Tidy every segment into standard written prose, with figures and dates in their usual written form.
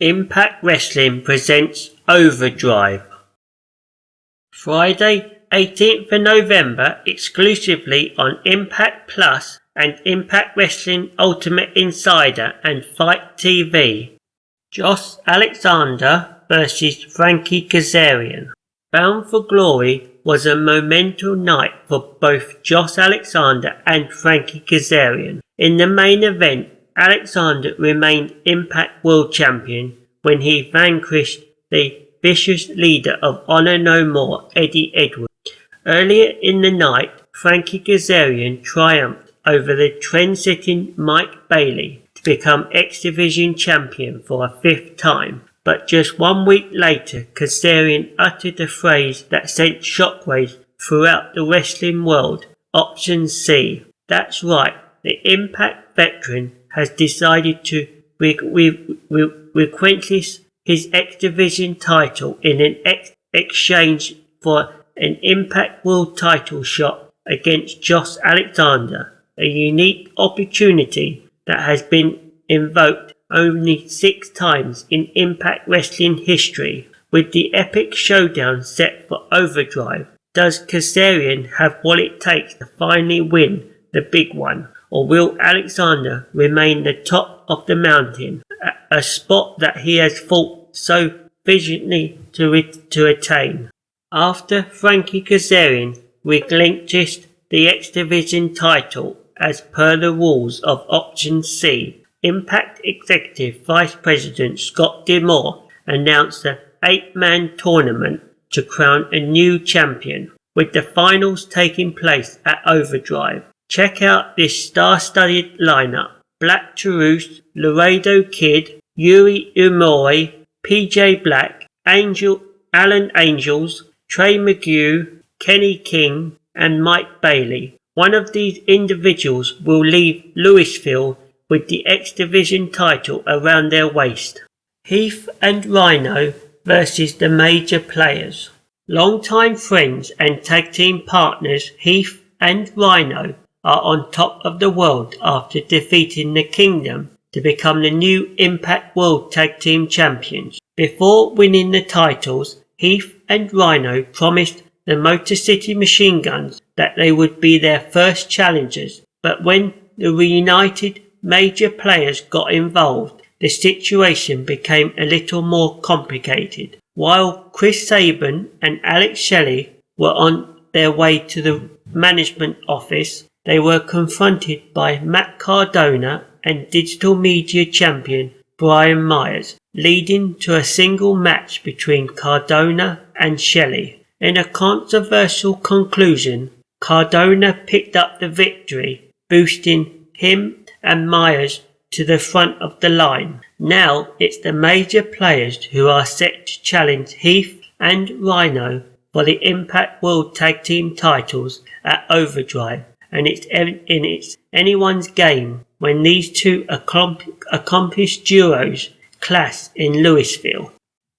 Impact Wrestling presents Overdrive. Friday, 18th of November, exclusively on Impact Plus and Impact Wrestling Ultimate Insider and Fight TV. Josh Alexander vs Frankie Kazarian. Bound for Glory was a monumental night for both Josh Alexander and Frankie Kazarian. In the main event, Alexander remained Impact World Champion when he vanquished the vicious leader of Honor No More, Eddie Edwards. Earlier in the night, Frankie Kazarian triumphed over the trend-setting Mike Bailey to become X Division Champion for a fifth time. But just 1 week later, Kazarian uttered a phrase that sent shockwaves throughout the wrestling world: Option C. That's right, the Impact veteran has decided to relinquish his X Division title in an exchange for an Impact World title shot against Josh Alexander, a unique opportunity that has been invoked only 6 times in Impact Wrestling history. With the epic showdown set for Overdrive, does Kazarian have what it takes to finally win the big one? Or will Alexander remain the top of the mountain, a spot that he has fought so valiantly to attain? After Frankie Kazarian relinquished the X Division title as per the rules of Option C, Impact Executive Vice President Scott D'Amore announced an 8-man tournament to crown a new champion, with the finals taking place at Overdrive. Check out this star-studded lineup: Black Taurus, Laredo Kid, Yuri Uemura, PJ Black, Alan Angels, Trey McGew, Kenny King, and Mike Bailey. One of these individuals will leave Louisville with the X Division title around their waist. Heath and Rhino versus the Major Players. Longtime friends and tag team partners Heath and Rhino are on top of the world after defeating the Kingdom to become the new Impact World Tag Team Champions. Before winning the titles, Heath and Rhino promised the Motor City Machine Guns that they would be their first challengers, but when the reunited Major Players got involved, the situation became a little more complicated. While Chris Sabin and Alex Shelley were on their way to the management office, they were confronted by Matt Cardona and digital media champion Brian Myers, leading to a single match between Cardona and Shelley. In a controversial conclusion, Cardona picked up the victory, boosting him and Myers to the front of the line. Now it's the Major Players who are set to challenge Heath and Rhino for the Impact World Tag Team titles at Overdrive, and it's anyone's game when these two accomplished duos clash in Louisville.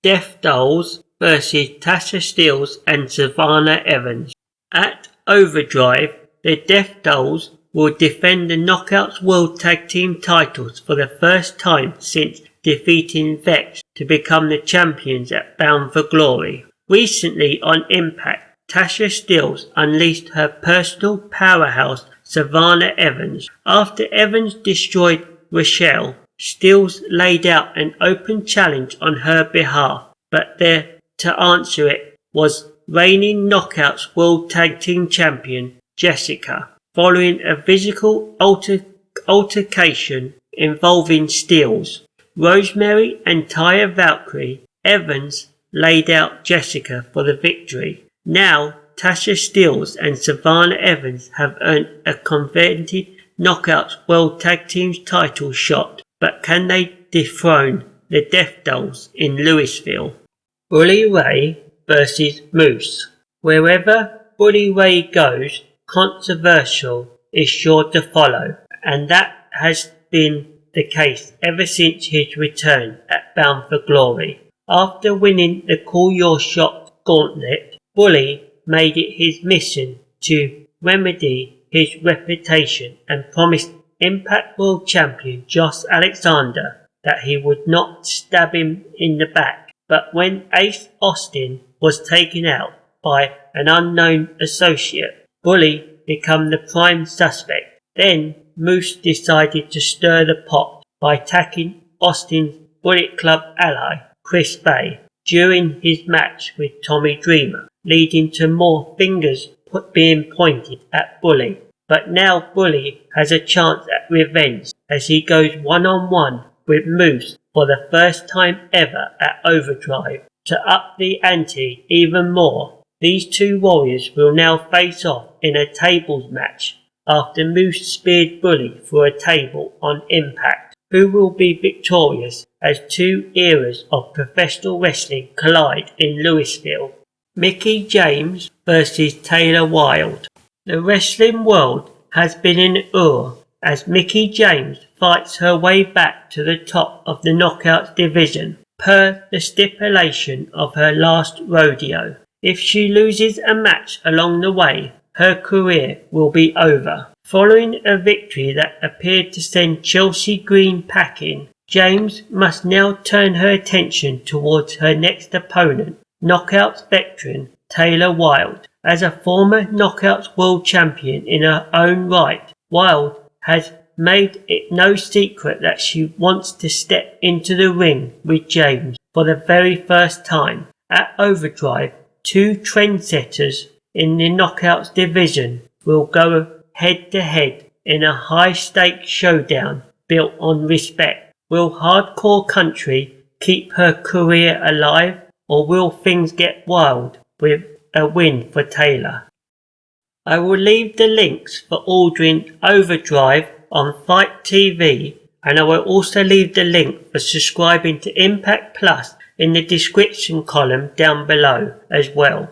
Death Dolls versus Tasha Steelz and Savannah Evans. At Overdrive, the Death Dolls will defend the Knockouts World Tag Team titles for the first time since defeating Vex to become the champions at Bound for Glory. Recently on Impact, Tasha Steelz unleashed her personal powerhouse Savannah Evans. After Evans destroyed Rochelle, Steelz laid out an open challenge on her behalf, but there to answer it was reigning Knockouts World Tag Team Champion Jessica. Following a physical altercation involving Steelz, Rosemary and Taya Valkyrie, Evans laid out Jessica for the victory. Now, Tasha Steelz and Savannah Evans have earned a coveted Knockouts World Tag Team title shot, but can they dethrone the Death Dolls in Louisville? Bully Ray versus Moose. Wherever Bully Ray goes, controversial is sure to follow, and that has been the case ever since his return at Bound for Glory. After winning the Call Your Shot gauntlet, Bully made it his mission to remedy his reputation and promised Impact World Champion Josh Alexander that he would not stab him in the back, but when Ace Austin was taken out by an unknown associate, Bully became the prime suspect. Then Moose decided to stir the pot by attacking Austin's Bullet Club ally, Chris Bay, during his match with Tommy Dreamer, leading to more fingers being pointed at Bully. But now Bully has a chance at revenge as he goes one-on-one with Moose for the first time ever at Overdrive. To up the ante even more, these two warriors will now face off in a tables match after Moose speared Bully through a table on Impact. Who will be victorious as two eras of professional wrestling collide in Louisville? Mickie James versus Taylor Wilde. The wrestling world has been in awe as Mickie James fights her way back to the top of the Knockouts division per the stipulation of her last rodeo. If she loses a match along the way, her career will be over. Following a victory that appeared to send Chelsea Green packing, James must now turn her attention towards her next opponent, Knockouts veteran Taylor Wilde. As a former Knockouts world champion in her own right, Wilde has made it no secret that she wants to step into the ring with James for the very first time. At Overdrive, two trendsetters in the Knockouts division will go head-to-head in a high-stakes showdown built on respect. Will Hardcore Country keep her career alive, or will things get wild with a win for Taylor? I will leave the links for ordering Overdrive on Fight TV, and I will also leave the link for subscribing to Impact Plus in the description column down below as well.